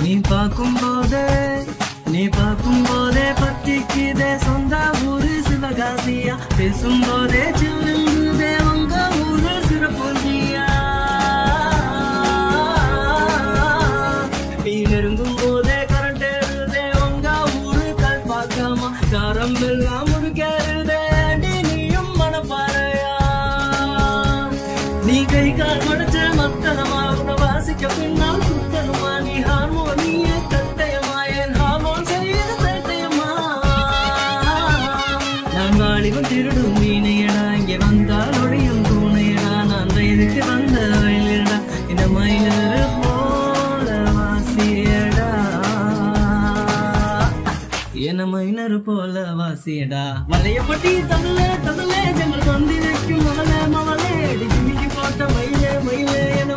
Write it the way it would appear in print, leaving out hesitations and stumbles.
நீ பார்க்கும் போதே பத்திக்குதே சொந்த ஊரு சிவகாசியா பேசும் போதே சில்லுங்குதே உங்க ஊரு சிறப்புஞ்சியா நீ நெருங்கும் போதே கரண்ட் ஏறுதே உங்க ஊரு கல்பாக்கமா காரம்பெல்லாம் முழுக்கேறுதே நீயும் மனப்பாறையா நீ கை கால் மடைச்ச மத்தனமா உன வாசிக்க பின்னால் சுத்தனுமா நீ ஹார்மோனிய கட்டயமா என் ஹார்மோன் செய்து சேட்டையம்மா நான் வாலிபம் திருடும் வீணையடா இங்கே வந்தால் ஒழியும் தூணையடா நான் வயதுக்கு வந்த வயலடா இந்த மைனர் போல வாசியடா என்ன மைனர் போல வாசியடா வளையப்பட்டி தமிழே ஜங்கள் வந்து வைக்கும் மவளே மவளே டிஜிமிக்கு போட்ட மயிலே மயிலே என